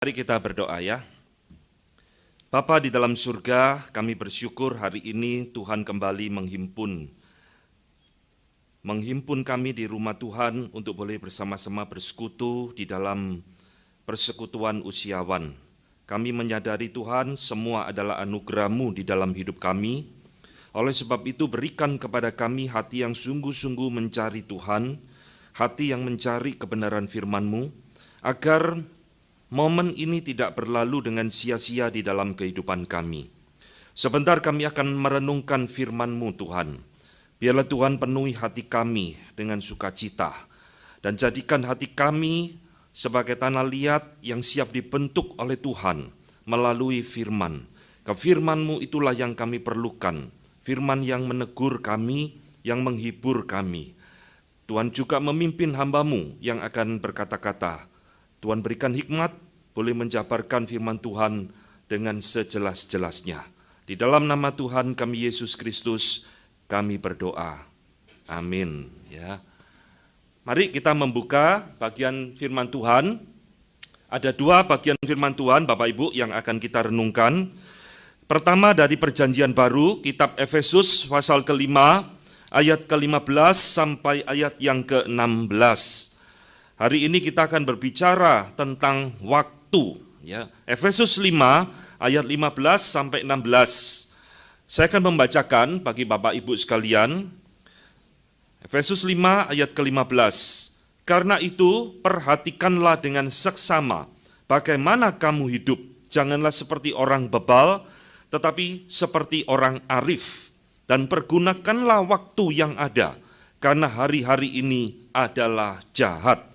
Mari kita berdoa ya. Bapa di dalam surga, kami bersyukur hari ini Tuhan kembali menghimpun kami di rumah Tuhan untuk boleh bersama-sama bersekutu di dalam persekutuan usiawan. Kami menyadari Tuhan semua adalah anugerah-Mu di dalam hidup kami. Oleh sebab itu berikan kepada kami hati yang sungguh-sungguh mencari Tuhan, hati yang mencari kebenaran firman-Mu, agar momen ini tidak berlalu dengan sia-sia di dalam kehidupan kami. Sebentar kami akan merenungkan firman-Mu Tuhan. Biarlah Tuhan penuhi hati kami dengan sukacita dan jadikan hati kami sebagai tanah liat yang siap dibentuk oleh Tuhan melalui firman. Firman-Mu itulah yang kami perlukan, firman yang menegur kami, yang menghibur kami. Tuhan juga memimpin hamba-Mu yang akan berkata-kata. Tuhan berikan hikmat, boleh menjabarkan firman Tuhan dengan sejelas-jelasnya. Di dalam nama Tuhan kami Yesus Kristus, kami berdoa. Amin. Ya. Mari kita membuka bagian firman Tuhan. Ada dua bagian firman Tuhan, Bapak Ibu, yang akan kita renungkan. Pertama dari Perjanjian Baru, kitab Efesus pasal ke-5, ayat ke-15 sampai ayat yang ke-16. Hari ini kita akan berbicara tentang waktu. Ya. Efesus 5 ayat 15 sampai 16. Saya akan membacakan bagi Bapak Ibu sekalian. Efesus 5 ayat ke-15. Karena itu perhatikanlah dengan seksama bagaimana kamu hidup. Janganlah seperti orang bebal, tetapi seperti orang arif. Dan pergunakanlah waktu yang ada, karena hari-hari ini adalah jahat.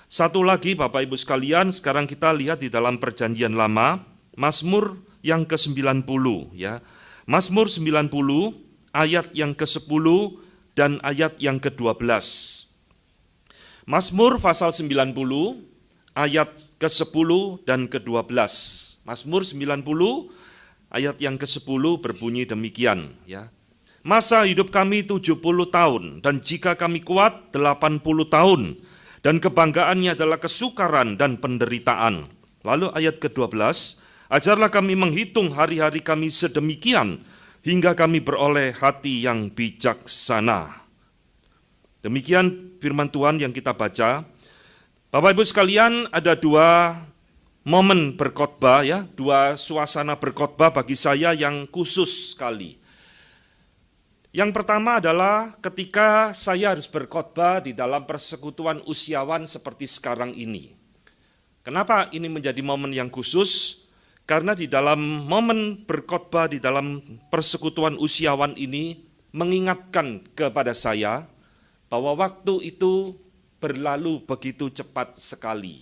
Satu lagi Bapak Ibu sekalian, sekarang kita lihat di dalam Perjanjian Lama, Mazmur yang ke-90 ya. Mazmur 90 ayat yang ke-10 dan ayat yang ke-12. Mazmur pasal 90 ayat ke-10 dan ke-12. Mazmur 90 ayat yang ke-10 berbunyi demikian ya. Masa hidup kami 70 tahun dan jika kami kuat 80 tahun. Dan kebanggaannya adalah kesukaran dan penderitaan. Lalu ayat ke-12, ajarlah kami menghitung hari-hari kami sedemikian, hingga kami beroleh hati yang bijaksana. Demikian firman Tuhan yang kita baca. Bapak Ibu sekalian, ada dua momen berkhotbah ya, dua suasana berkhotbah bagi saya yang khusus sekali. Yang pertama adalah ketika saya harus berkhotbah di dalam persekutuan usiawan seperti sekarang ini. Kenapa ini menjadi momen yang khusus? Karena di dalam momen berkhotbah di dalam persekutuan usiawan ini mengingatkan kepada saya bahwa waktu itu berlalu begitu cepat sekali.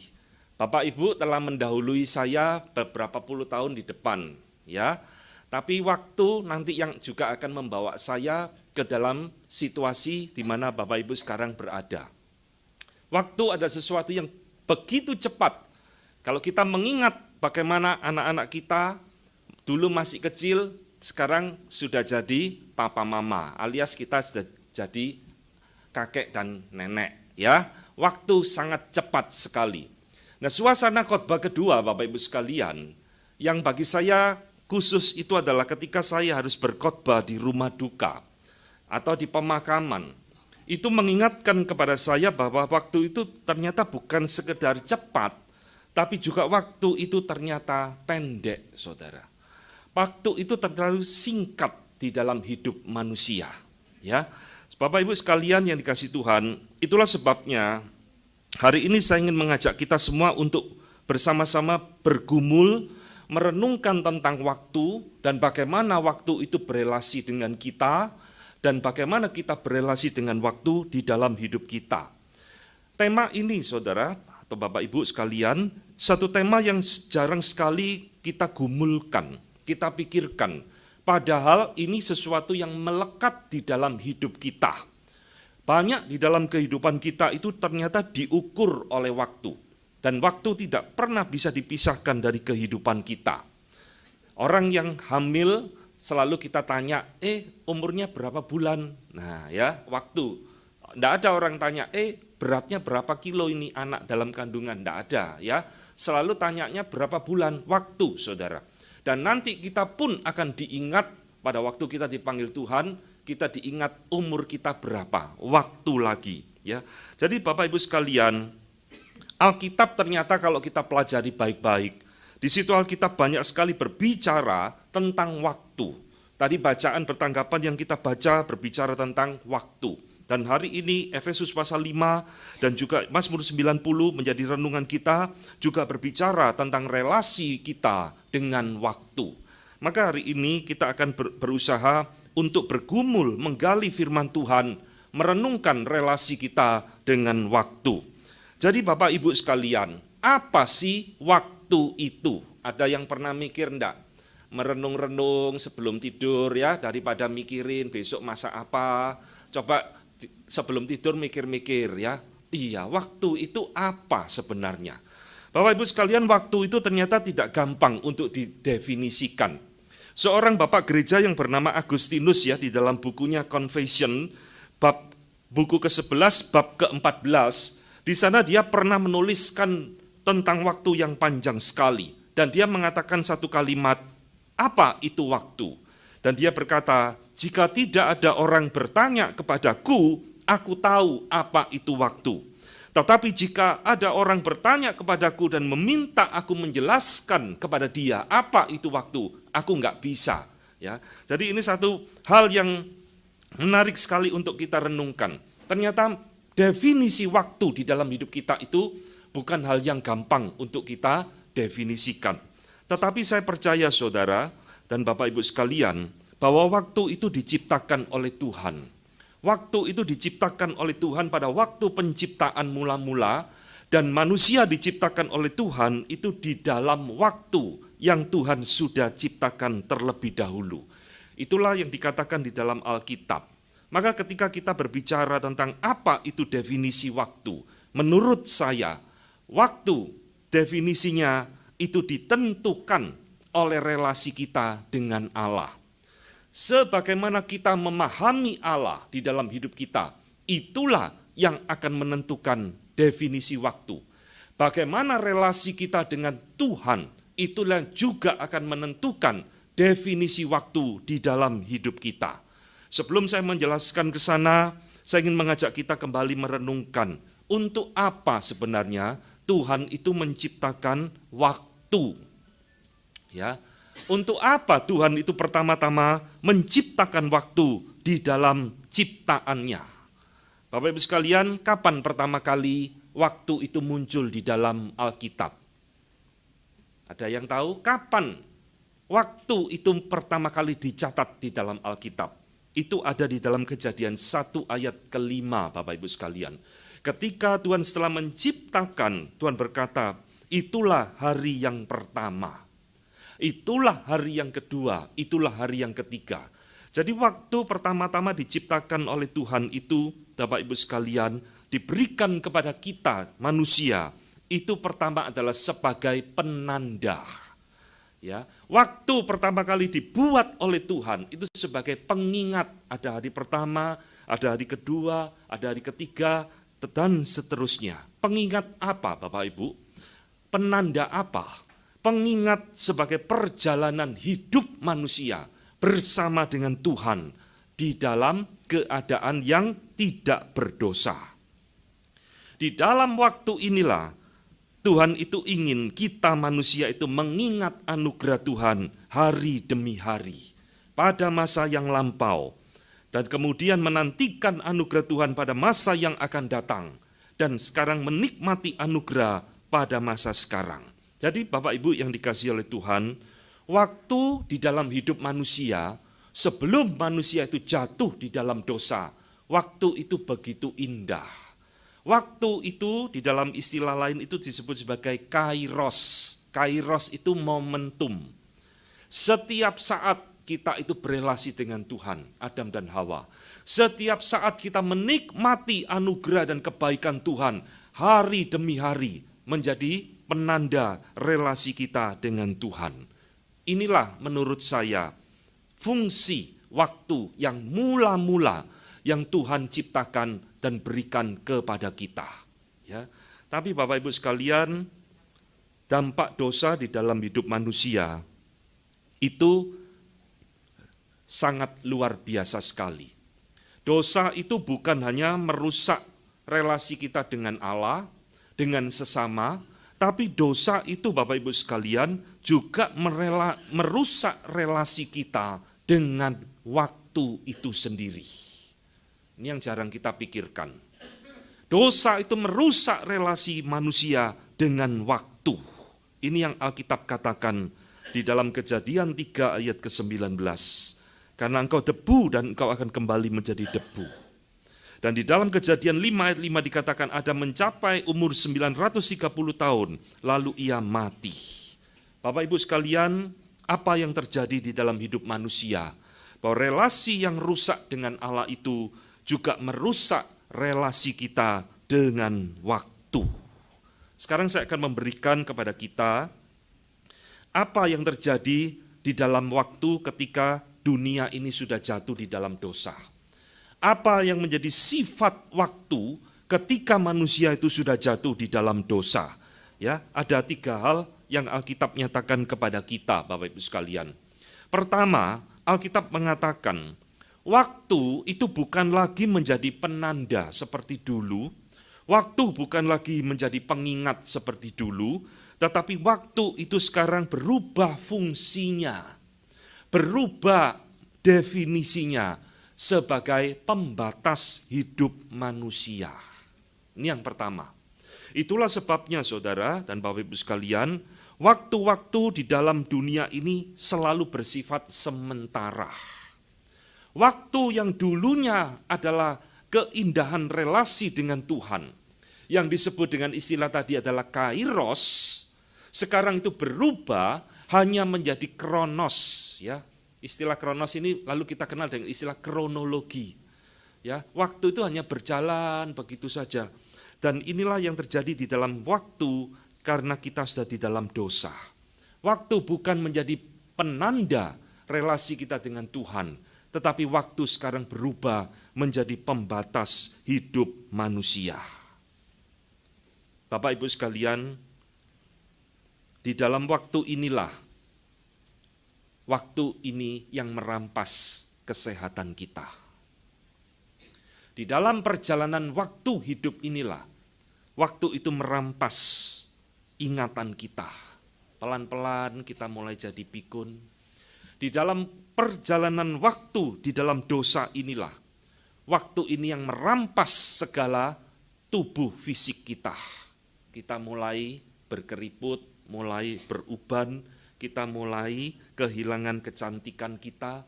Bapak Ibu telah mendahului saya beberapa puluh tahun di depan, ya. Tapi waktu nanti yang juga akan membawa saya ke dalam situasi di mana Bapak Ibu sekarang berada. Waktu ada sesuatu yang begitu cepat. Kalau kita mengingat bagaimana anak-anak kita dulu masih kecil, sekarang sudah jadi papa mama, alias kita sudah jadi kakek dan nenek. Ya, waktu sangat cepat sekali. Nah, suasana khotbah kedua Bapak Ibu sekalian, yang bagi saya khusus itu adalah ketika saya harus berkhotbah di rumah duka atau di pemakaman. Itu mengingatkan kepada saya bahwa waktu itu ternyata bukan sekedar cepat, tapi juga waktu itu ternyata pendek, saudara. Waktu itu terlalu singkat di dalam hidup manusia. Ya, Bapak Ibu sekalian yang dikasihi Tuhan, itulah sebabnya hari ini saya ingin mengajak kita semua untuk bersama-sama bergumul, merenungkan tentang waktu dan bagaimana waktu itu berelasi dengan kita dan bagaimana kita berelasi dengan waktu di dalam hidup kita. Tema ini saudara atau Bapak Ibu sekalian, satu tema yang jarang sekali kita gumulkan, kita pikirkan. Padahal ini sesuatu yang melekat di dalam hidup kita. Banyak di dalam kehidupan kita itu ternyata diukur oleh waktu. Dan waktu tidak pernah bisa dipisahkan dari kehidupan kita. Orang yang hamil selalu kita tanya, umurnya berapa bulan? Nah ya, waktu. Tidak ada orang tanya, beratnya berapa kilo ini anak dalam kandungan? Tidak ada ya. selalu tanyanya berapa bulan, waktu saudara. Dan nanti kita pun akan diingat pada waktu kita dipanggil Tuhan, kita diingat umur kita berapa, waktu lagi. Ya, jadi Bapak Ibu sekalian, Alkitab ternyata kalau kita pelajari baik-baik, di situ Alkitab banyak sekali berbicara tentang waktu. Tadi bacaan bertanggapan yang kita baca berbicara tentang waktu. Dan hari ini Efesus pasal 5 dan juga Mazmur 90 menjadi renungan kita juga berbicara tentang relasi kita dengan waktu. Maka hari ini kita akan berusaha untuk bergumul menggali firman Tuhan, merenungkan relasi kita dengan waktu. Jadi Bapak Ibu sekalian, apa sih waktu itu? Ada yang pernah mikir enggak? Merenung-renung sebelum tidur ya, daripada mikirin besok masak apa. Coba sebelum tidur mikir-mikir ya. Iya, waktu itu apa sebenarnya? Bapak Ibu sekalian, waktu itu ternyata tidak gampang untuk didefinisikan. Seorang bapak gereja yang bernama Agustinus ya, di dalam bukunya Confession, buku ke-11 bab ke-14, di sana dia pernah menuliskan tentang waktu yang panjang sekali. Dan dia mengatakan satu kalimat, apa itu waktu? Dan dia berkata, jika tidak ada orang bertanya kepadaku, aku tahu apa itu waktu. Tetapi jika ada orang bertanya kepadaku dan meminta aku menjelaskan kepada dia apa itu waktu, aku nggak bisa. Ya, jadi ini satu hal yang menarik sekali untuk kita renungkan. Ternyata definisi waktu di dalam hidup kita itu bukan hal yang gampang untuk kita definisikan. Tetapi saya percaya saudara dan Bapak Ibu sekalian, bahwa waktu itu diciptakan oleh Tuhan. Waktu itu diciptakan oleh Tuhan pada waktu penciptaan mula-mula, dan manusia diciptakan oleh Tuhan itu di dalam waktu yang Tuhan sudah ciptakan terlebih dahulu. Itulah yang dikatakan di dalam Alkitab. Maka ketika kita berbicara tentang apa itu definisi waktu, menurut saya, waktu definisinya itu ditentukan oleh relasi kita dengan Allah. Sebagaimana kita memahami Allah di dalam hidup kita, itulah yang akan menentukan definisi waktu. Bagaimana relasi kita dengan Tuhan, itulah juga akan menentukan definisi waktu di dalam hidup kita. Sebelum saya menjelaskan ke sana, saya ingin mengajak kita kembali merenungkan, untuk apa sebenarnya Tuhan itu menciptakan waktu. Ya, untuk apa Tuhan itu pertama-tama menciptakan waktu di dalam ciptaannya? Bapak Ibu sekalian, kapan pertama kali waktu itu muncul di dalam Alkitab? Ada yang tahu kapan waktu itu pertama kali dicatat di dalam Alkitab? Itu ada di dalam Kejadian 1 ayat ke-5, Bapak Ibu sekalian. Ketika Tuhan setelah menciptakan, Tuhan berkata, itulah hari yang pertama. Itulah hari yang kedua, itulah hari yang ketiga. Jadi waktu pertama-tama diciptakan oleh Tuhan itu, Bapak Ibu sekalian, diberikan kepada kita manusia, itu pertama adalah sebagai penanda. Ya, waktu pertama kali dibuat oleh Tuhan itu sebagai pengingat, ada hari pertama, ada hari kedua, ada hari ketiga, dan seterusnya. Pengingat apa Bapak Ibu? Penanda apa? Pengingat sebagai perjalanan hidup manusia bersama dengan Tuhan di dalam keadaan yang tidak berdosa. Di dalam waktu inilah Tuhan itu ingin kita manusia itu mengingat anugerah Tuhan hari demi hari pada masa yang lampau, dan kemudian menantikan anugerah Tuhan pada masa yang akan datang, dan sekarang menikmati anugerah pada masa sekarang. Jadi Bapak Ibu yang dikasihi oleh Tuhan, waktu di dalam hidup manusia, sebelum manusia itu jatuh di dalam dosa, waktu itu begitu indah. Waktu itu di dalam istilah lain itu disebut sebagai kairos. Kairos itu momentum. Setiap saat kita itu berelasi dengan Tuhan, Adam dan Hawa. Setiap saat kita menikmati anugerah dan kebaikan Tuhan, hari demi hari menjadi penanda relasi kita dengan Tuhan. Inilah menurut saya fungsi waktu yang mula-mula yang Tuhan ciptakan dan berikan kepada kita. Ya, tapi Bapak Ibu sekalian, dampak dosa di dalam hidup manusia itu sangat luar biasa sekali. Dosa itu bukan hanya merusak relasi kita dengan Allah, dengan sesama, tapi dosa itu Bapak Ibu sekalian juga merusak relasi kita dengan waktu itu sendiri. Ini yang jarang kita pikirkan. Dosa itu merusak relasi manusia dengan waktu. Ini yang Alkitab katakan di dalam Kejadian 3 ayat ke-19. Karena engkau debu dan engkau akan kembali menjadi debu. Dan di dalam Kejadian 5 ayat 5 dikatakan Adam mencapai umur 930 tahun, lalu ia mati. Bapak Ibu sekalian, apa yang terjadi di dalam hidup manusia? Bahwa relasi yang rusak dengan Allah itu juga merusak relasi kita dengan waktu. Sekarang saya akan memberikan kepada kita apa yang terjadi di dalam waktu ketika dunia ini sudah jatuh di dalam dosa. Apa yang menjadi sifat waktu ketika manusia itu sudah jatuh di dalam dosa. Ya, ada 3 hal yang Alkitab nyatakan kepada kita, Bapak Ibu sekalian. Pertama, Alkitab mengatakan waktu itu bukan lagi menjadi penanda seperti dulu. Waktu bukan lagi menjadi pengingat seperti dulu, tetapi waktu itu sekarang berubah fungsinya, berubah definisinya sebagai pembatas hidup manusia. Ini yang pertama. Itulah sebabnya saudara dan Bapak Ibu sekalian, waktu-waktu di dalam dunia ini selalu bersifat sementara. Waktu yang dulunya adalah keindahan relasi dengan Tuhan, yang disebut dengan istilah tadi adalah kairos, sekarang itu berubah hanya menjadi kronos. Ya, istilah kronos ini lalu kita kenal dengan istilah kronologi. Ya, waktu itu hanya berjalan begitu saja. Dan inilah yang terjadi di dalam waktu karena kita sudah di dalam dosa. Waktu bukan menjadi penanda relasi kita dengan Tuhan, tetapi waktu sekarang berubah menjadi pembatas hidup manusia. Bapak Ibu sekalian, di dalam waktu inilah, waktu ini yang merampas kesehatan kita. Di dalam perjalanan waktu hidup inilah, waktu itu merampas ingatan kita. Pelan-pelan kita mulai jadi pikun. Di dalam perjalanan waktu, di dalam dosa inilah, waktu ini yang merampas segala tubuh fisik kita. Kita mulai berkeriput, mulai beruban, kita mulai kehilangan kecantikan kita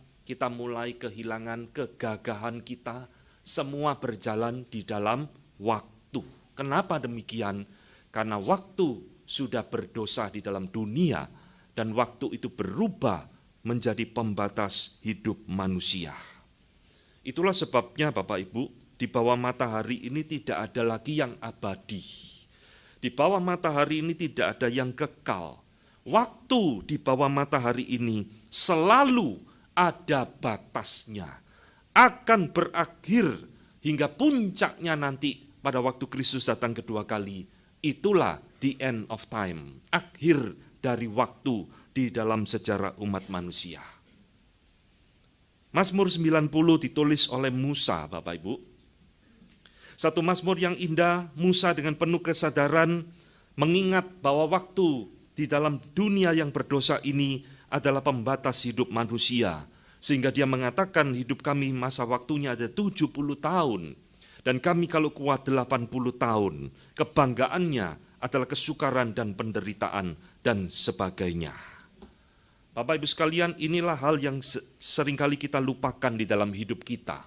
mulai kehilangan kegagahan kita, semua berjalan di dalam waktu. Kenapa demikian? Karena waktu sudah berdosa di dalam dunia dan waktu itu berubah menjadi pembatas hidup manusia. Itulah sebabnya Bapak Ibu, di bawah matahari ini tidak ada lagi yang abadi. Di bawah matahari ini tidak ada yang kekal. Waktu di bawah matahari ini selalu ada batasnya. Akan berakhir hingga puncaknya nanti pada waktu Kristus datang kedua kali. Itulah the end of time, akhir dari waktu di dalam sejarah umat manusia. Mazmur 90 ditulis oleh Musa, Bapak Ibu. Satu mazmur yang indah, Musa dengan penuh kesadaran mengingat bahwa waktu di dalam dunia yang berdosa ini adalah pembatas hidup manusia. Sehingga dia mengatakan hidup kami masa waktunya ada 70 tahun. Dan kami kalau kuat 80 tahun. Kebanggaannya adalah kesukaran dan penderitaan dan sebagainya. Bapak Ibu sekalian, inilah hal yang seringkali kita lupakan di dalam hidup kita.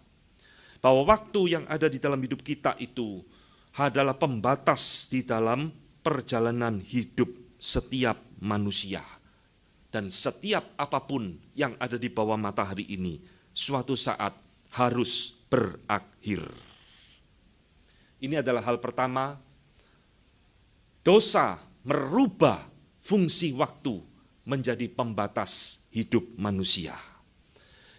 Bahwa waktu yang ada di dalam hidup kita itu adalah pembatas di dalam perjalanan hidup setiap manusia. Dan setiap apapun yang ada di bawah matahari ini, suatu saat harus berakhir. Ini adalah hal pertama, dosa merubah fungsi waktu menjadi pembatas hidup manusia.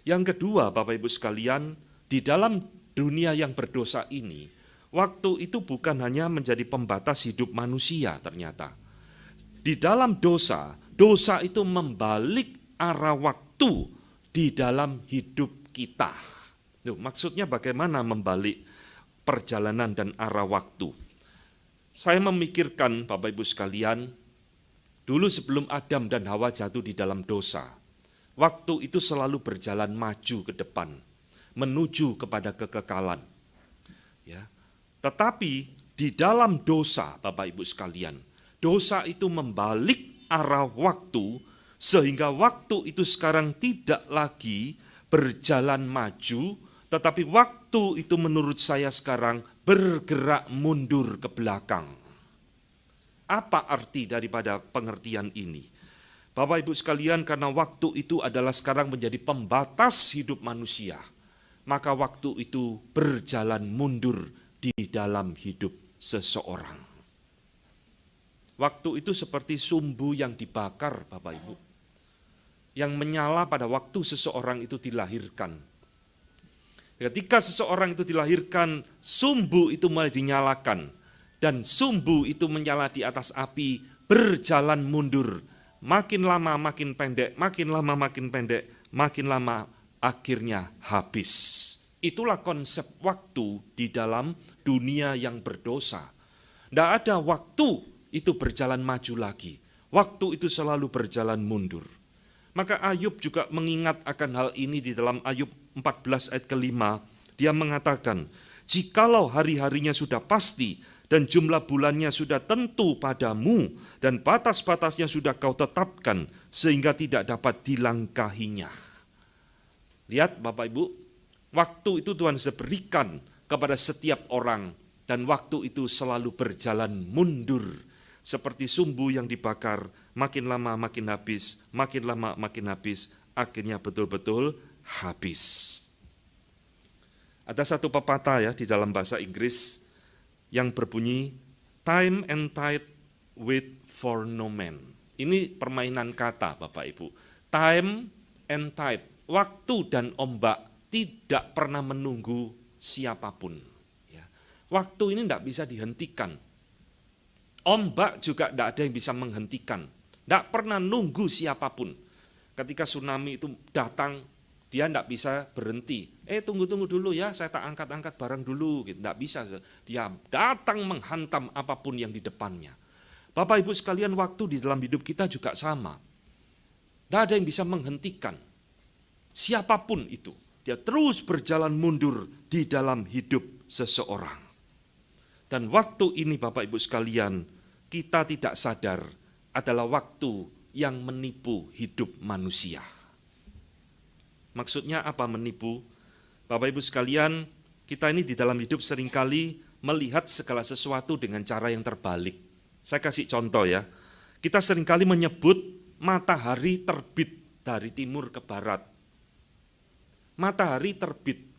Yang kedua, Bapak Ibu sekalian, di dalam dunia yang berdosa ini, waktu itu bukan hanya menjadi pembatas hidup manusia ternyata. Di dalam dosa, dosa itu membalik arah waktu di dalam hidup kita. Maksudnya bagaimana membalik perjalanan dan arah waktu? Saya memikirkan Bapak Ibu sekalian, dulu sebelum Adam dan Hawa jatuh di dalam dosa, waktu itu selalu berjalan maju ke depan, menuju kepada kekekalan. Ya. Tetapi di dalam dosa, Bapak Ibu sekalian, dosa itu membalik arah waktu, sehingga waktu itu sekarang tidak lagi berjalan maju, tetapi waktu itu menurut saya sekarang bergerak mundur ke belakang. Apa arti daripada pengertian ini? Bapak Ibu sekalian, karena waktu itu adalah sekarang menjadi pembatas hidup manusia, maka waktu itu berjalan mundur di dalam hidup seseorang. Waktu itu seperti sumbu yang dibakar, Bapak Ibu, yang menyala pada waktu seseorang itu dilahirkan. Ketika seseorang itu dilahirkan, sumbu itu mulai dinyalakan, dan sumbu itu menyala di atas api, berjalan mundur, makin lama makin pendek, makin lama makin pendek, makin lama akhirnya habis. Itulah konsep waktu di dalam dunia yang berdosa. Tidak ada waktu itu berjalan maju lagi, waktu itu selalu berjalan mundur. Maka Ayub juga mengingat akan hal ini di dalam Ayub 14 ayat ke-5, dia mengatakan, jikalau hari-harinya sudah pasti dan jumlah bulannya sudah tentu padamu dan batas-batasnya sudah kau tetapkan sehingga tidak dapat dilangkahinya. Lihat Bapak Ibu, waktu itu Tuhan sudah berikan kepada setiap orang dan waktu itu selalu berjalan mundur. Seperti sumbu yang dibakar, makin lama makin habis, makin lama makin habis, akhirnya betul-betul habis. Ada satu pepatah ya di dalam bahasa Inggris yang berbunyi, time and tide wait for no man. Ini permainan kata Bapak Ibu. Time and tide, waktu dan ombak tidak pernah menunggu siapapun. Ya. Waktu ini tidak bisa dihentikan. Ombak juga tidak ada yang bisa menghentikan. Tidak pernah nunggu siapapun. Ketika tsunami itu datang, dia tidak bisa berhenti. Tunggu dulu ya, saya tak angkat-angkat barang dulu. Tidak bisa. Dia datang menghantam apapun yang di depannya. Bapak Ibu sekalian, waktu di dalam hidup kita juga sama. Tidak ada yang bisa menghentikan. Siapapun itu. Dia terus berjalan mundur di dalam hidup seseorang. Dan waktu ini Bapak Ibu sekalian, kita tidak sadar adalah waktu yang menipu hidup manusia. Maksudnya apa menipu? Bapak Ibu sekalian, kita ini di dalam hidup seringkali melihat segala sesuatu dengan cara yang terbalik. Saya kasih contoh ya, kita seringkali menyebut matahari terbit dari timur ke barat. Matahari terbit.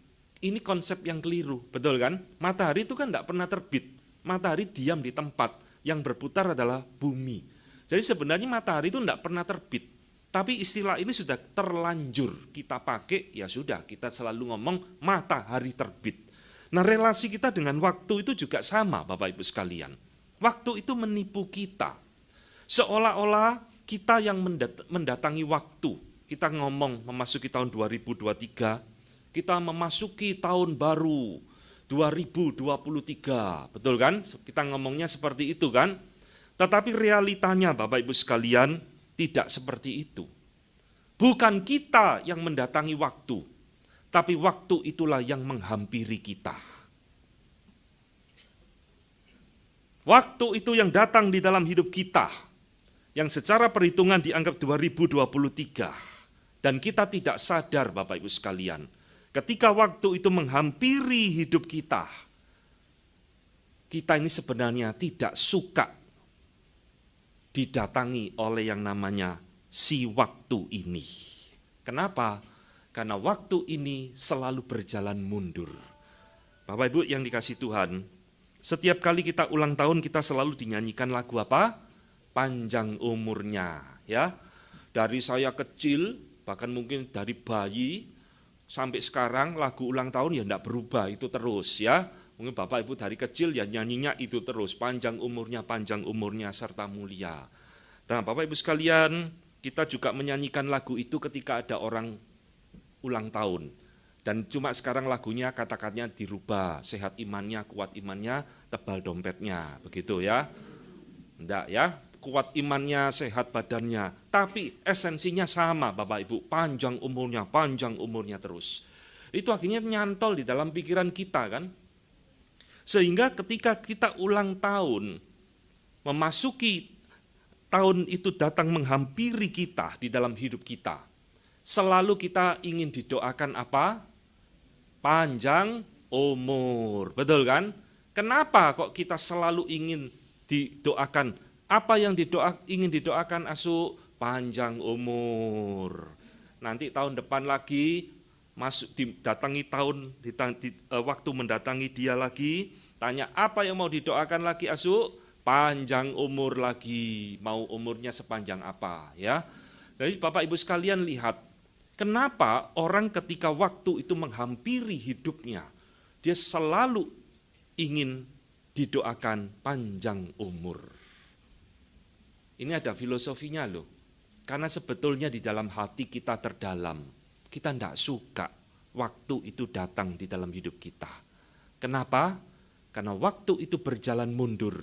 Ini konsep yang keliru, betul kan? Matahari itu kan tidak pernah terbit. Matahari diam di tempat, yang berputar adalah bumi. Jadi sebenarnya matahari itu tidak pernah terbit. Tapi istilah ini sudah terlanjur kita pakai, ya sudah kita selalu ngomong matahari terbit. Nah relasi kita dengan waktu itu juga sama Bapak Ibu sekalian. Waktu itu menipu kita. Seolah-olah kita yang mendatangi waktu. Kita ngomong memasuki tahun 2023, kita memasuki tahun baru 2023, betul kan? Kita ngomongnya seperti itu kan? Tetapi realitanya Bapak Ibu sekalian tidak seperti itu. Bukan kita yang mendatangi waktu, tapi waktu itulah yang menghampiri kita. Waktu itu yang datang di dalam hidup kita, yang secara perhitungan dianggap 2023, dan kita tidak sadar Bapak Ibu sekalian, ketika waktu itu menghampiri hidup kita, kita ini sebenarnya tidak suka didatangi oleh yang namanya si waktu ini. Kenapa? Karena waktu ini selalu berjalan mundur. Bapak Ibu yang dikasih Tuhan, setiap kali kita ulang tahun kita selalu dinyanyikan lagu apa? Panjang umurnya. Ya, dari saya kecil, bahkan mungkin dari bayi, sampai sekarang lagu ulang tahun ya tidak berubah, itu terus ya. Mungkin Bapak Ibu dari kecil ya nyanyinya itu terus, panjang umurnya serta mulia. Nah, Bapak Ibu sekalian, kita juga menyanyikan lagu itu ketika ada orang ulang tahun. Dan cuma sekarang lagunya kata-katanya dirubah, sehat imannya, kuat imannya, tebal dompetnya, begitu ya. Enggak ya, kuat imannya, sehat badannya. Tapi esensinya sama Bapak Ibu, panjang umurnya terus. Itu akhirnya nyantol di dalam pikiran kita kan. Sehingga ketika kita ulang tahun, memasuki tahun itu datang menghampiri kita di dalam hidup kita. Selalu kita ingin didoakan apa? Panjang umur, betul kan? Kenapa kok kita selalu ingin didoakan? Apa yang ingin didoakan Asu? Panjang umur. Nanti tahun depan lagi, waktu mendatangi dia lagi, tanya apa yang mau didoakan lagi Asu? Panjang umur lagi, mau umurnya sepanjang apa ya? Jadi Bapak Ibu sekalian lihat, kenapa orang ketika waktu itu menghampiri hidupnya, dia selalu ingin didoakan panjang umur. Ini ada filosofinya loh, karena sebetulnya di dalam hati kita terdalam, kita tidak suka waktu itu datang di dalam hidup kita. Kenapa? Karena waktu itu berjalan mundur.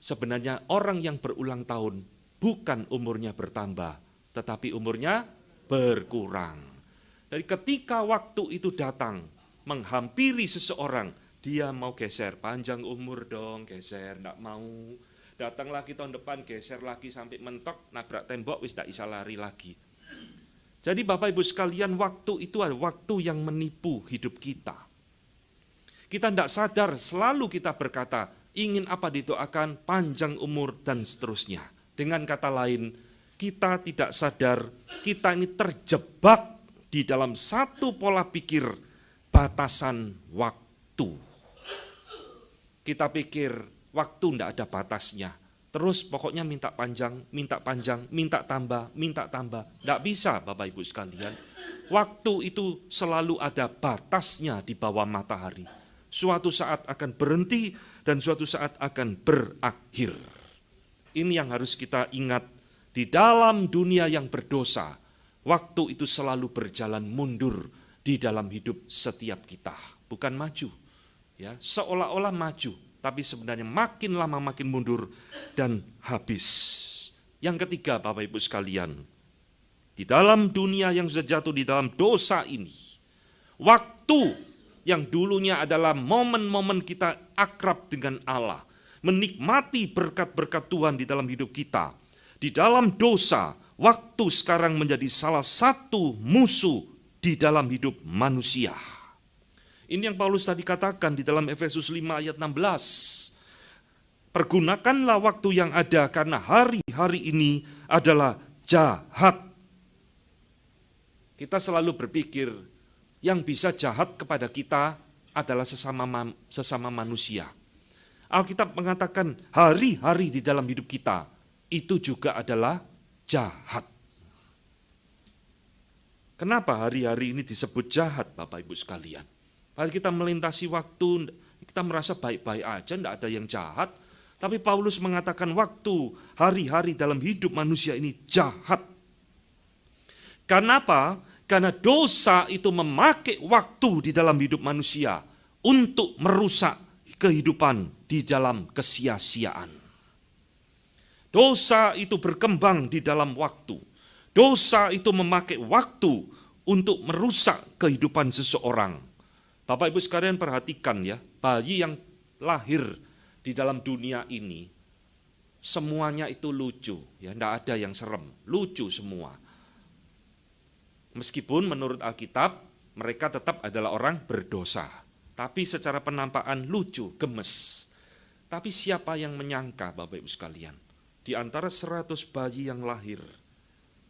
Sebenarnya orang yang berulang tahun bukan umurnya bertambah, tetapi umurnya berkurang. Dari ketika waktu itu datang, menghampiri seseorang, dia mau geser, panjang umur dong, geser, enggak mau. Datang lagi tahun depan, geser lagi sampai mentok, nabrak tembok, wis tak bisa lari lagi. Jadi Bapak Ibu sekalian, waktu itu adalah waktu yang menipu hidup kita. Kita tidak sadar, selalu kita berkata, ingin apa didoakan, panjang umur dan seterusnya. Dengan kata lain, kita tidak sadar, kita ini terjebak di dalam satu pola pikir batasan waktu. Kita pikir waktu tidak ada batasnya, terus pokoknya minta panjang, minta tambah. Tidak bisa Bapak Ibu sekalian, waktu itu selalu ada batasnya di bawah matahari. Suatu saat akan berhenti dan suatu saat akan berakhir. Ini yang harus kita ingat. Di dalam dunia yang berdosa, waktu itu selalu berjalan mundur di dalam hidup setiap kita, bukan maju. Ya, seolah-olah maju, tapi sebenarnya makin lama makin mundur dan habis. Yang ketiga, Bapak Ibu sekalian, di dalam dunia yang sudah jatuh di dalam dosa ini, waktu yang dulunya adalah momen-momen kita akrab dengan Allah, menikmati berkat-berkat Tuhan di dalam hidup kita, di dalam dosa, waktu sekarang menjadi salah satu musuh di dalam hidup manusia. Ini yang Paulus tadi katakan di dalam Efesus 5 ayat 16. Pergunakanlah waktu yang ada karena hari-hari ini adalah jahat. Kita selalu berpikir yang bisa jahat kepada kita adalah sesama manusia. Alkitab mengatakan hari-hari di dalam hidup kita itu juga adalah jahat. Kenapa hari-hari ini disebut jahat Bapak Ibu sekalian? Kalau kita melintasi waktu, kita merasa baik-baik aja, tidak ada yang jahat. Tapi Paulus mengatakan waktu, hari-hari dalam hidup manusia ini jahat. Kenapa? Karena dosa itu memakai waktu di dalam hidup manusia untuk merusak kehidupan di dalam kesia-siaan. Dosa itu berkembang di dalam waktu. Dosa itu memakai waktu untuk merusak kehidupan seseorang. Bapak Ibu sekalian perhatikan ya, bayi yang lahir di dalam dunia ini, semuanya itu lucu, ya, tidak ada yang serem, lucu semua. Meskipun menurut Alkitab, mereka tetap adalah orang berdosa. Tapi secara penampakan lucu, gemes. Tapi siapa yang menyangka Bapak Ibu sekalian? Di antara 100 bayi yang lahir,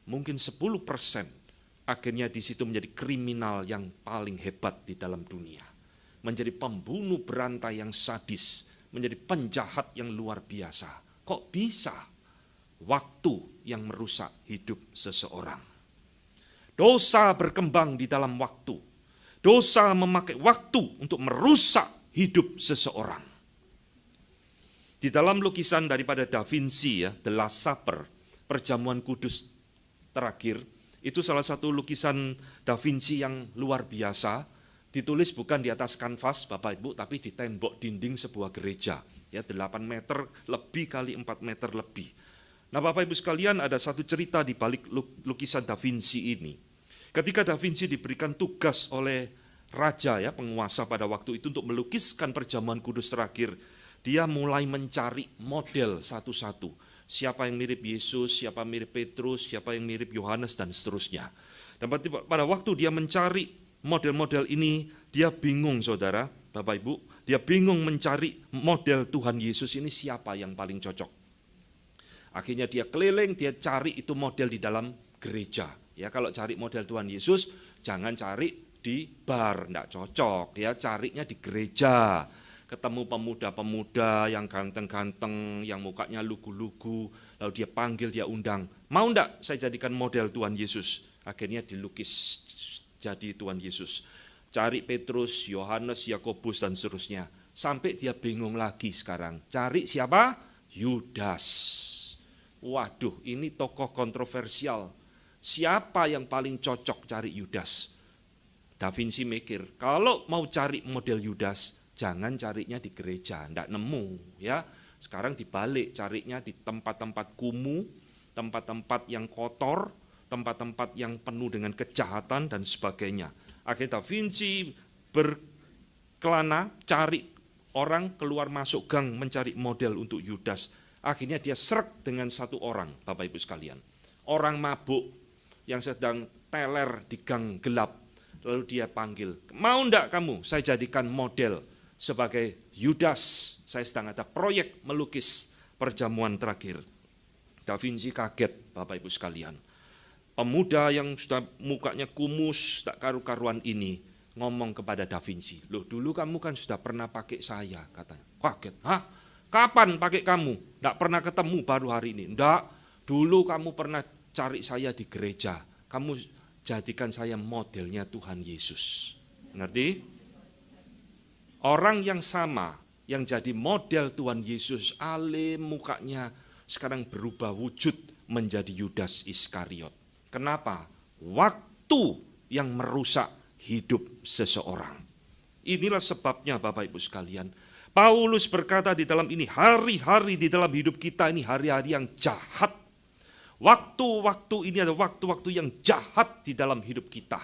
mungkin 10% akhirnya di situ menjadi kriminal yang paling hebat di dalam dunia. Menjadi pembunuh berantai yang sadis, menjadi penjahat yang luar biasa. Kok bisa? Waktu yang merusak hidup seseorang. Dosa berkembang di dalam waktu. Dosa memakai waktu untuk merusak hidup seseorang. Di dalam lukisan daripada Da Vinci ya, The Last Supper, perjamuan kudus terakhir, itu salah satu lukisan Da Vinci yang luar biasa, ditulis bukan di atas kanvas Bapak Ibu, tapi di tembok dinding sebuah gereja, ya 8 meter lebih kali 4 meter lebih. Nah Bapak Ibu sekalian, ada satu cerita di balik lukisan Da Vinci ini. Ketika Da Vinci diberikan tugas oleh raja, ya penguasa pada waktu itu, untuk melukiskan perjamuan kudus terakhir, dia mulai mencari model satu-satu. Siapa yang mirip Yesus, siapa mirip Petrus, siapa yang mirip Yohanes, dan seterusnya. Dan pada waktu dia mencari model-model ini, dia bingung saudara, Bapak Ibu, dia bingung mencari model Tuhan Yesus ini siapa yang paling cocok. Akhirnya dia keliling, dia cari itu model di dalam gereja. Ya, kalau cari model Tuhan Yesus, jangan cari di bar, enggak cocok. Ya, carinya di gereja. Ketemu pemuda-pemuda yang ganteng-ganteng, yang mukanya lugu-lugu, lalu dia panggil, dia undang. Mau enggak saya jadikan model Tuhan Yesus? Akhirnya dilukis jadi Tuhan Yesus. Cari Petrus, Yohanes, Yakobus, dan seterusnya. Sampai dia bingung lagi sekarang. Cari siapa? Yudas. Waduh, ini tokoh kontroversial. Siapa yang paling cocok cari Yudas? Da Vinci mikir, kalau mau cari model Yudas, jangan carinya di gereja, enggak nemu, ya. Sekarang dibalik, carinya di tempat-tempat kumuh, tempat-tempat yang kotor, tempat-tempat yang penuh dengan kejahatan dan sebagainya. Akhirnya Da Vinci berkelana cari orang keluar masuk gang mencari model untuk Yudas. Akhirnya dia srek dengan satu orang, Bapak Ibu sekalian. Orang mabuk yang sedang teler di gang gelap. Lalu dia panggil, mau enggak kamu saya jadikan model sebagai Yudas? Saya sedang ada proyek melukis perjamuan terakhir. Da Vinci kaget, Bapak Ibu sekalian. Pemuda yang sudah mukanya kumus, tak karu-karuan ini, ngomong kepada Da Vinci, loh dulu kamu kan sudah pernah pakai saya, katanya. Kaget, hah? Kapan pakai kamu? Enggak pernah ketemu baru hari ini. Enggak, dulu kamu pernah cari saya di gereja. Kamu jadikan saya modelnya Tuhan Yesus. Ngerti? Orang yang sama, yang jadi model Tuhan Yesus, alim mukanya, sekarang berubah wujud menjadi Yudas Iskariot. Kenapa? Waktu yang merusak hidup seseorang. Inilah sebabnya Bapak Ibu sekalian, Paulus berkata di dalam ini, hari-hari di dalam hidup kita ini hari-hari yang jahat. Waktu-waktu ini adalah waktu-waktu yang jahat di dalam hidup kita.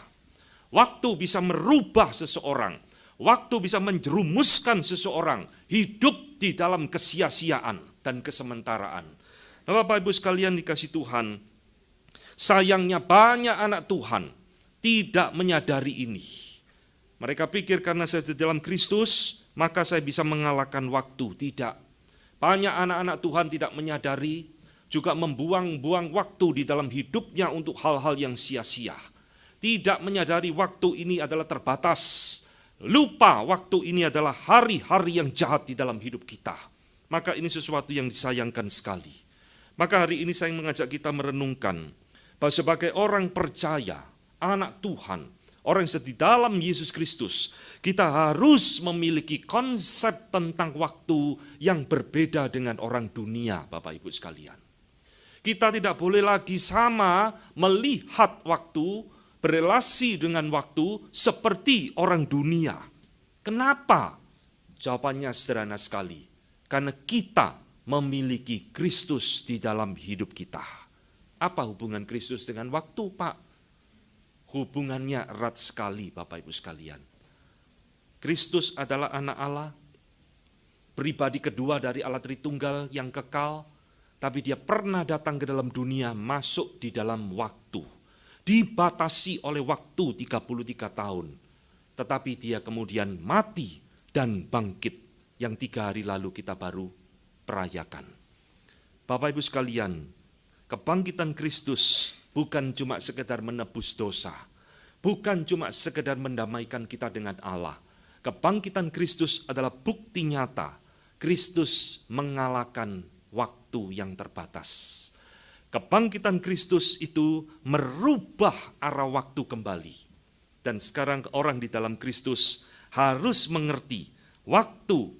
Waktu bisa merubah seseorang. Waktu bisa menjerumuskan seseorang hidup di dalam kesia-siaan dan kesementaraan. Nah, Bapak Ibu sekalian dikasih Tuhan, sayangnya banyak anak Tuhan tidak menyadari ini. Mereka pikir karena saya di dalam Kristus, maka saya bisa mengalahkan waktu. Tidak. Banyak anak-anak Tuhan tidak menyadari, juga membuang-buang waktu di dalam hidupnya untuk hal-hal yang sia-sia. Tidak menyadari waktu ini adalah terbatas. Lupa waktu ini adalah hari-hari yang jahat di dalam hidup kita. Maka ini sesuatu yang disayangkan sekali. Maka hari ini saya mengajak kita merenungkan bahwa sebagai orang percaya, anak Tuhan, orang yang di dalam Yesus Kristus, kita harus memiliki konsep tentang waktu yang berbeda dengan orang dunia, Bapak Ibu sekalian. Kita tidak boleh lagi sama melihat waktu, berelasi dengan waktu seperti orang dunia. Kenapa? Jawabannya sederhana sekali. Karena kita memiliki Kristus di dalam hidup kita. Apa hubungan Kristus dengan waktu, Pak? Hubungannya erat sekali, Bapak Ibu sekalian. Kristus adalah anak Allah, pribadi kedua dari Allah Tritunggal yang kekal, tapi dia pernah datang ke dalam dunia, masuk di dalam waktu. Dibatasi oleh waktu 33 tahun. Tetapi dia kemudian mati dan bangkit yang 3 hari lalu kita baru perayakan. Bapak Ibu sekalian, kebangkitan Kristus bukan cuma sekedar menebus dosa. Bukan cuma sekedar mendamaikan kita dengan Allah. Kebangkitan Kristus adalah bukti nyata. Kristus mengalahkan waktu yang terbatas. Kebangkitan Kristus itu merubah arah waktu kembali. Dan sekarang orang di dalam Kristus harus mengerti waktu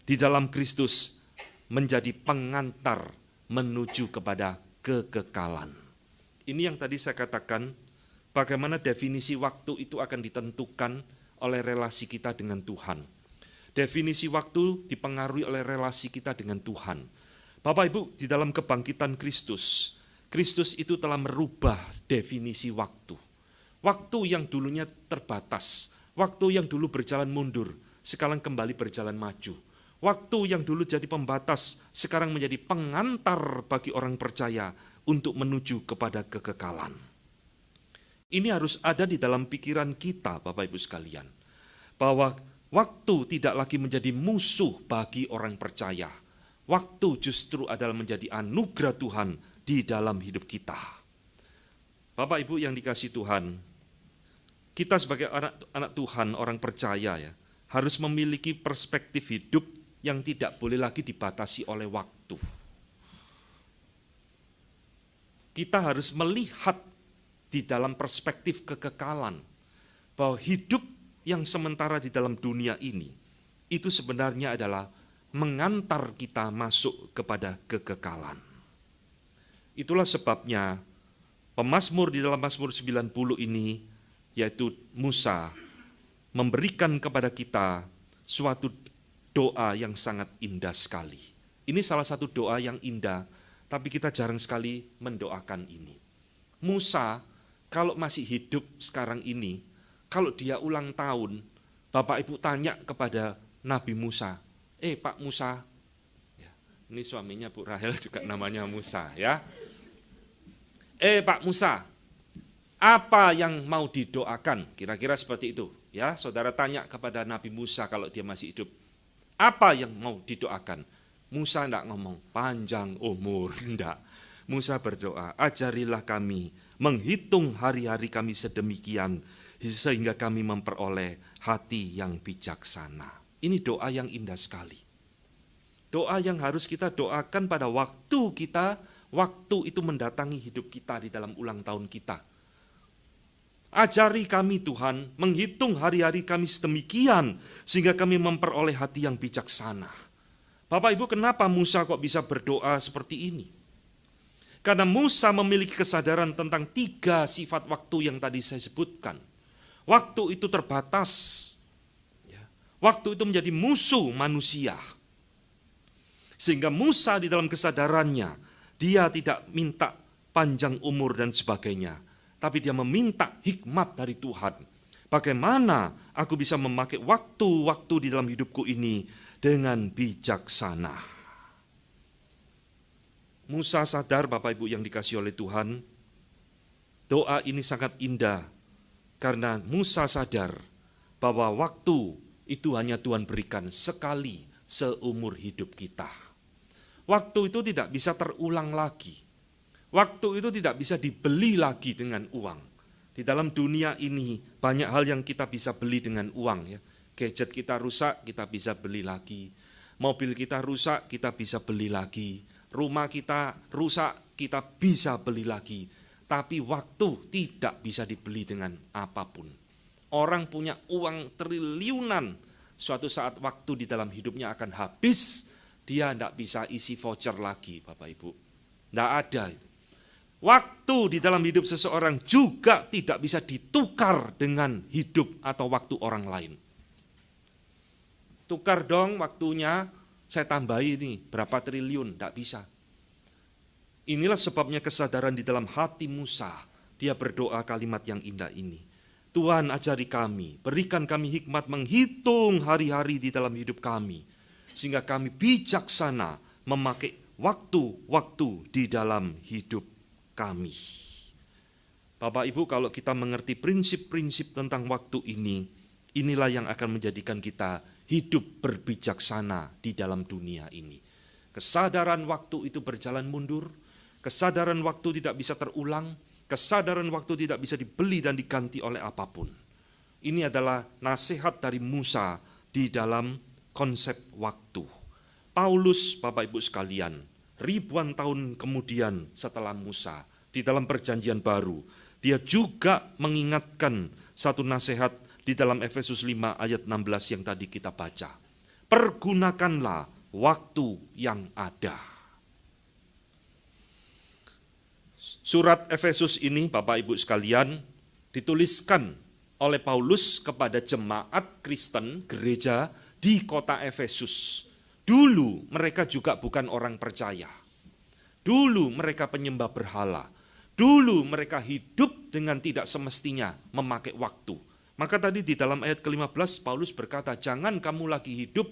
di dalam Kristus menjadi pengantar menuju kepada kekekalan. Ini yang tadi saya katakan, bagaimana definisi waktu itu akan ditentukan oleh relasi kita dengan Tuhan. Definisi waktu dipengaruhi oleh relasi kita dengan Tuhan. Bapak Ibu, di dalam kebangkitan Kristus, Kristus itu telah merubah definisi waktu. Waktu yang dulunya terbatas, waktu yang dulu berjalan mundur, sekarang kembali berjalan maju. Waktu yang dulu jadi pembatas, sekarang menjadi pengantar bagi orang percaya untuk menuju kepada kekekalan. Ini harus ada di dalam pikiran kita, Bapak Ibu sekalian, bahwa waktu tidak lagi menjadi musuh bagi orang percaya. Waktu justru adalah menjadi anugerah Tuhan di dalam hidup kita. Bapak Ibu yang dikasihi Tuhan, kita sebagai anak Tuhan, orang percaya ya, harus memiliki perspektif hidup yang tidak boleh lagi dibatasi oleh waktu. Kita harus melihat di dalam perspektif kekekalan, bahwa hidup yang sementara di dalam dunia ini, itu sebenarnya adalah mengantar kita masuk kepada kekekalan. Itulah sebabnya pemazmur di dalam Mazmur 90 ini, yaitu Musa, memberikan kepada kita suatu doa yang sangat indah sekali. Ini salah satu doa yang indah, tapi kita jarang sekali mendoakan ini. Musa, kalau masih hidup sekarang ini, kalau dia ulang tahun, Bapak Ibu tanya kepada Nabi Musa, Pak Musa, ya, ini suaminya Bu Rahel juga namanya Musa ya. Pak Musa, apa yang mau didoakan? Kira-kira seperti itu. Ya, saudara tanya kepada Nabi Musa kalau dia masih hidup. Apa yang mau didoakan? Musa enggak ngomong panjang umur, enggak. Musa berdoa, ajarilah kami menghitung hari-hari kami sedemikian sehingga kami memperoleh hati yang bijaksana. Ini doa yang indah sekali. Doa yang harus kita doakan pada waktu kita, waktu itu mendatangi hidup kita di dalam ulang tahun kita. Ajari kami Tuhan, menghitung hari-hari kami sedemikian, sehingga kami memperoleh hati yang bijaksana. Bapak Ibu, kenapa Musa kok bisa berdoa seperti ini? Karena Musa memiliki kesadaran tentang 3 sifat waktu yang tadi saya sebutkan. Waktu itu terbatas. Waktu itu menjadi musuh manusia. Sehingga Musa di dalam kesadarannya, dia tidak minta panjang umur dan sebagainya, tapi dia meminta hikmat dari Tuhan. Bagaimana aku bisa memakai waktu-waktu di dalam hidupku ini dengan bijaksana. Musa sadar, Bapak Ibu yang dikasihi oleh Tuhan, doa ini sangat indah karena Musa sadar bahwa waktu itu hanya Tuhan berikan sekali seumur hidup kita. Waktu itu tidak bisa terulang lagi. Waktu itu tidak bisa dibeli lagi dengan uang. Di dalam dunia ini banyak hal yang kita bisa beli dengan uang ya. Gadget kita rusak, kita bisa beli lagi. Mobil kita rusak, kita bisa beli lagi. Rumah kita rusak, kita bisa beli lagi. Tapi waktu tidak bisa dibeli dengan apapun. Orang punya uang triliunan, suatu saat waktu di dalam hidupnya akan habis, dia tidak bisa isi voucher lagi, Bapak Ibu. Tidak ada itu. Waktu di dalam hidup seseorang juga tidak bisa ditukar dengan hidup atau waktu orang lain. Tukar dong waktunya, saya tambahi ini berapa triliun, tidak bisa. Inilah sebabnya kesadaran di dalam hati Musa, dia berdoa kalimat yang indah ini. Tuhan ajari kami, berikan kami hikmat menghitung hari-hari di dalam hidup kami, sehingga kami bijaksana memakai waktu-waktu di dalam hidup kami. Bapak Ibu, kalau kita mengerti prinsip-prinsip tentang waktu ini, inilah yang akan menjadikan kita hidup berbijaksana di dalam dunia ini. Kesadaran waktu itu berjalan mundur, kesadaran waktu tidak bisa terulang, kesadaran waktu tidak bisa dibeli dan diganti oleh apapun. Ini adalah nasihat dari Musa di dalam konsep waktu. Paulus, Bapak Ibu sekalian, ribuan tahun kemudian setelah Musa, di dalam perjanjian baru, dia juga mengingatkan satu nasihat di dalam Efesus 5 ayat 16 yang tadi kita baca. Pergunakanlah waktu yang ada. Surat Efesus ini, Bapak Ibu sekalian, dituliskan oleh Paulus kepada jemaat Kristen gereja di kota Efesus. Dulu mereka juga bukan orang percaya. Dulu mereka penyembah berhala. Dulu mereka hidup dengan tidak semestinya memakai waktu. Maka tadi di dalam ayat ke-15 Paulus berkata, jangan kamu lagi hidup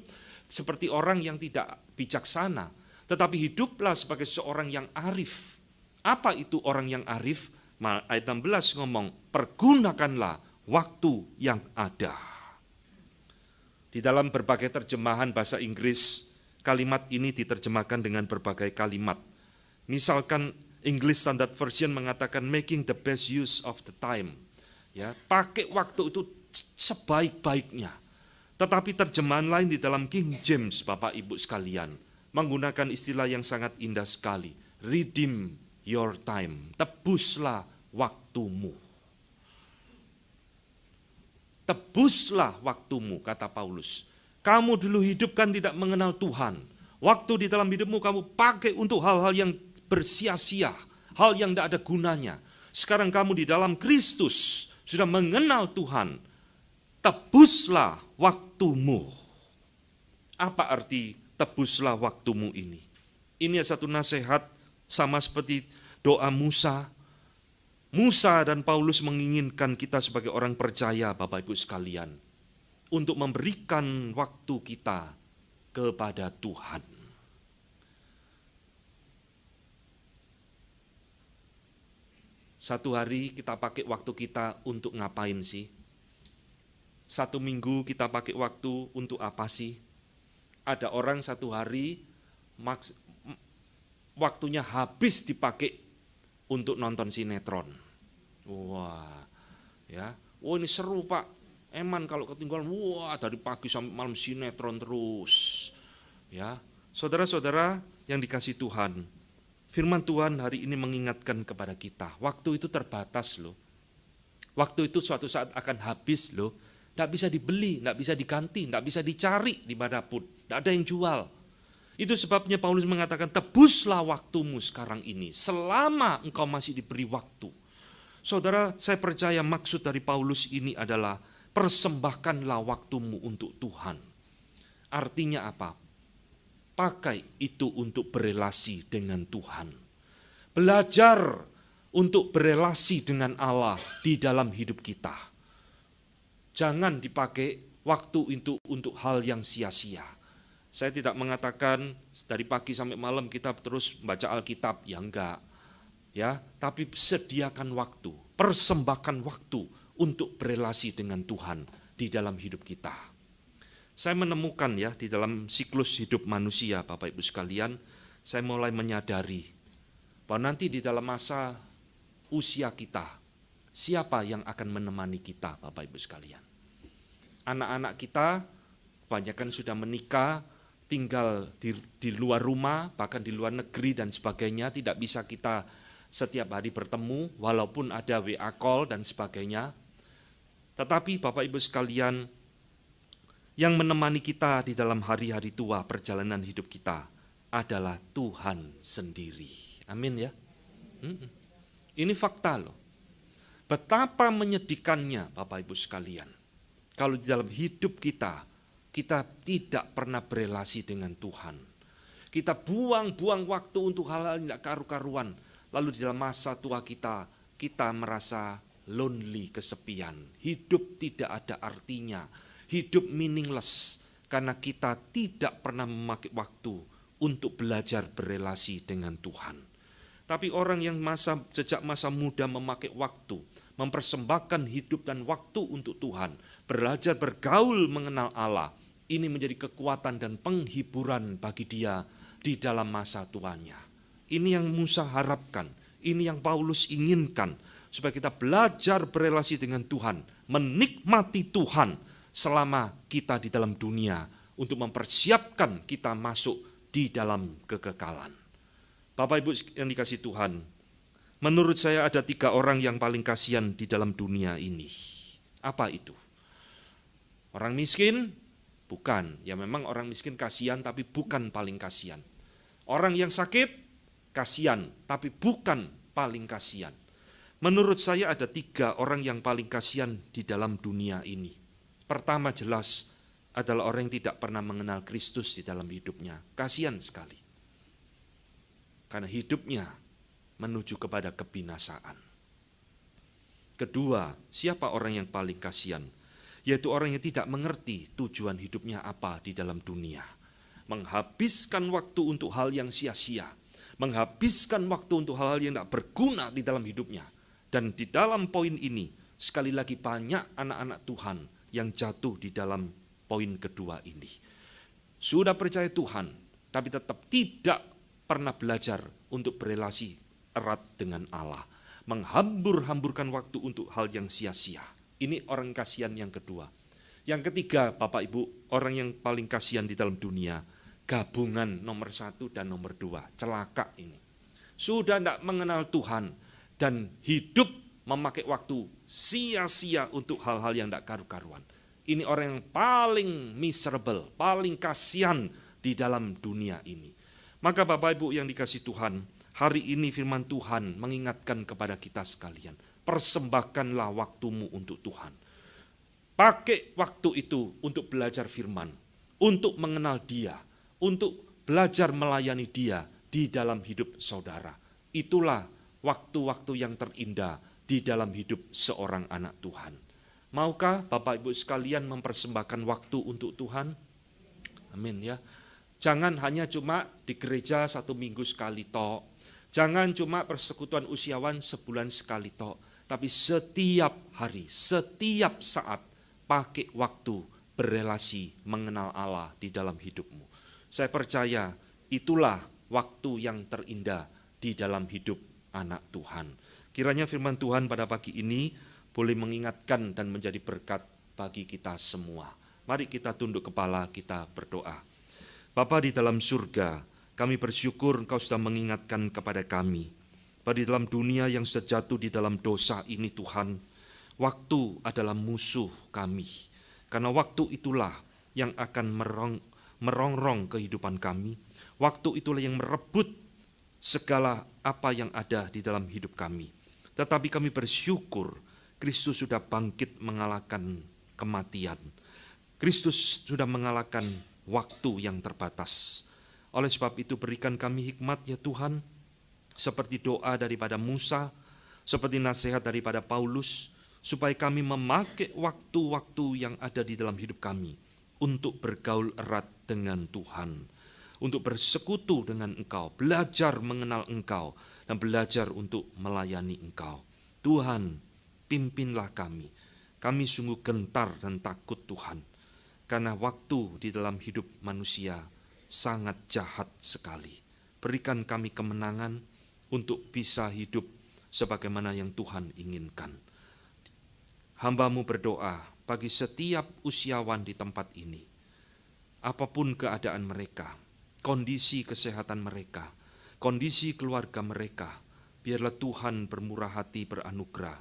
seperti orang yang tidak bijaksana, tetapi hiduplah sebagai seorang yang arif. Apa itu orang yang arif? Ayat 16 ngomong, pergunakanlah waktu yang ada. Di dalam berbagai terjemahan bahasa Inggris, kalimat ini diterjemahkan dengan berbagai kalimat. Misalkan English Standard Version mengatakan making the best use of the time. Ya, pakai waktu itu sebaik-baiknya. Tetapi terjemahan lain di dalam King James, Bapak Ibu sekalian, menggunakan istilah yang sangat indah sekali. Redeem your time. Tebuslah waktumu. Tebuslah waktumu, kata Paulus. Kamu dulu hidup kan tidak mengenal Tuhan. Waktu di dalam hidupmu kamu pakai untuk hal-hal yang bersia-sia, hal yang tidak ada gunanya. Sekarang kamu di dalam Kristus sudah mengenal Tuhan. Tebuslah waktumu. Apa arti tebuslah waktumu ini? Ini satu nasihat sama seperti doa Musa. Musa dan Paulus menginginkan kita sebagai orang percaya, Bapak Ibu sekalian, untuk memberikan waktu kita kepada Tuhan. Satu hari kita pakai waktu kita untuk ngapain sih? Satu minggu kita pakai waktu untuk apa sih? Ada orang satu hari waktunya habis dipakai untuk nonton sinetron. Wah, ya, ini seru Pak. Eman kalau ketinggalan, wah dari pagi sampai malam sinetron terus. Ya, saudara-saudara yang dikasih Tuhan. Firman Tuhan hari ini mengingatkan kepada kita, waktu itu terbatas loh. Waktu itu suatu saat akan habis loh. Tidak bisa dibeli, tidak bisa diganti, tidak bisa dicari dimanapun. Tidak ada yang jual. Itu sebabnya Paulus mengatakan, tebuslah waktumu sekarang ini, selama engkau masih diberi waktu. Saudara, saya percaya maksud dari Paulus ini adalah, persembahkanlah waktumu untuk Tuhan. Artinya apa? Pakai itu untuk berelasi dengan Tuhan. Belajar untuk berelasi dengan Allah di dalam hidup kita. Jangan dipakai waktu untuk hal yang sia-sia. Saya tidak mengatakan dari pagi sampai malam kita terus baca Alkitab, ya enggak. Ya, tapi sediakan waktu, persembahkan waktu untuk berelasi dengan Tuhan di dalam hidup kita. Saya menemukan ya di dalam siklus hidup manusia, Bapak Ibu sekalian, saya mulai menyadari bahwa nanti di dalam masa usia kita, siapa yang akan menemani kita, Bapak Ibu sekalian? Anak-anak kita kebanyakan sudah menikah, tinggal di luar rumah, bahkan di luar negeri dan sebagainya, tidak bisa kita setiap hari bertemu, walaupun ada WA call dan sebagainya. Tetapi Bapak Ibu sekalian, yang menemani kita di dalam hari-hari tua perjalanan hidup kita adalah Tuhan sendiri. Amin ya. Ini fakta loh. Betapa menyedihkannya Bapak Ibu sekalian. Kalau di dalam hidup kita tidak pernah berelasi dengan Tuhan. Kita buang-buang waktu untuk hal-hal yang tidak karu-karuan. Lalu di dalam masa tua kita merasa lonely, kesepian. Hidup tidak ada artinya. Hidup meaningless karena kita tidak pernah memakai waktu untuk belajar berelasi dengan Tuhan. Tapi orang yang sejak masa muda memakai waktu, mempersembahkan hidup dan waktu untuk Tuhan, belajar bergaul mengenal Allah, ini menjadi kekuatan dan penghiburan bagi dia di dalam masa tuanya. Ini yang Musa harapkan, ini yang Paulus inginkan, supaya kita belajar berelasi dengan Tuhan, menikmati Tuhan, selama kita di dalam dunia untuk mempersiapkan kita masuk di dalam kekekalan. Bapak Ibu yang dikasih Tuhan, menurut saya ada 3 orang yang paling kasihan di dalam dunia ini. Apa itu? Orang miskin? Bukan. Ya memang orang miskin kasihan tapi bukan paling kasihan. Orang yang sakit? Kasihan tapi bukan paling kasihan? Menurut saya ada 3 orang yang paling kasihan di dalam dunia ini. Pertama jelas adalah orang yang tidak pernah mengenal Kristus di dalam hidupnya. Kasihan sekali. Karena hidupnya menuju kepada kebinasaan. Kedua, siapa orang yang paling kasihan? Yaitu orang yang tidak mengerti tujuan hidupnya apa di dalam dunia. Menghabiskan waktu untuk hal yang sia-sia. Menghabiskan waktu untuk hal-hal yang tidak berguna di dalam hidupnya. Dan di dalam poin ini, sekali lagi banyak anak-anak Tuhan yang jatuh di dalam poin kedua ini. Sudah percaya Tuhan, tapi tetap tidak pernah belajar untuk berelasi erat dengan Allah. Menghambur-hamburkan waktu untuk hal yang sia-sia. Ini orang kasihan yang kedua. Yang ketiga, Bapak Ibu, orang yang paling kasihan di dalam dunia, gabungan nomor 1 dan nomor 2. Celaka ini. Sudah tidak mengenal Tuhan, dan hidup memakai waktu sia-sia untuk hal-hal yang tidak karu-karuan. Ini orang yang paling miserable, paling kasihan di dalam dunia ini. Maka Bapak Ibu yang dikasih Tuhan, hari ini firman Tuhan mengingatkan kepada kita sekalian, persembahkanlah waktumu untuk Tuhan. Pakai waktu itu untuk belajar firman, untuk mengenal Dia, untuk belajar melayani Dia di dalam hidup saudara. Itulah waktu-waktu yang terindah di dalam hidup seorang anak Tuhan. Maukah Bapak Ibu sekalian mempersembahkan waktu untuk Tuhan? Amin ya. Jangan hanya cuma di gereja 1 minggu sekali tok. Jangan cuma persekutuan usiawan sebulan sekali tok. Tapi setiap hari, setiap saat pakai waktu berelasi mengenal Allah di dalam hidupmu. Saya percaya itulah waktu yang terindah di dalam hidup anak Tuhan. Kiranya firman Tuhan pada pagi ini boleh mengingatkan dan menjadi berkat bagi kita semua. Mari kita tunduk kepala, kita berdoa. Bapa di dalam surga, kami bersyukur Engkau sudah mengingatkan kepada kami. Bahwa di dalam dunia yang sudah jatuh di dalam dosa ini Tuhan, waktu adalah musuh kami. Karena waktu itulah yang akan merongrong kehidupan kami. Waktu itulah yang merebut segala apa yang ada di dalam hidup kami. Tetapi kami bersyukur Kristus sudah bangkit mengalahkan kematian. Kristus sudah mengalahkan waktu yang terbatas. Oleh sebab itu berikan kami hikmat ya Tuhan, seperti doa daripada Musa, seperti nasihat daripada Paulus, supaya kami memakai waktu-waktu yang ada di dalam hidup kami untuk bergaul erat dengan Tuhan. Untuk bersekutu dengan Engkau, belajar mengenal Engkau, dan belajar untuk melayani Engkau. Tuhan, pimpinlah kami. Kami sungguh gentar dan takut Tuhan, karena waktu di dalam hidup manusia sangat jahat sekali. Berikan kami kemenangan untuk bisa hidup sebagaimana yang Tuhan inginkan. Hamba-Mu berdoa bagi setiap usiawan di tempat ini, apapun keadaan mereka, kondisi kesehatan mereka, kondisi keluarga mereka, biarlah Tuhan bermurah hati beranugerah,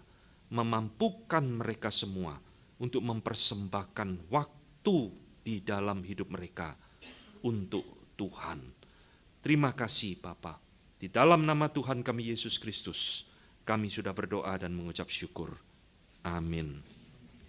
memampukan mereka semua untuk mempersembahkan waktu di dalam hidup mereka untuk Tuhan. Terima kasih Bapa. Di dalam nama Tuhan kami Yesus Kristus, kami sudah berdoa dan mengucap syukur. Amin.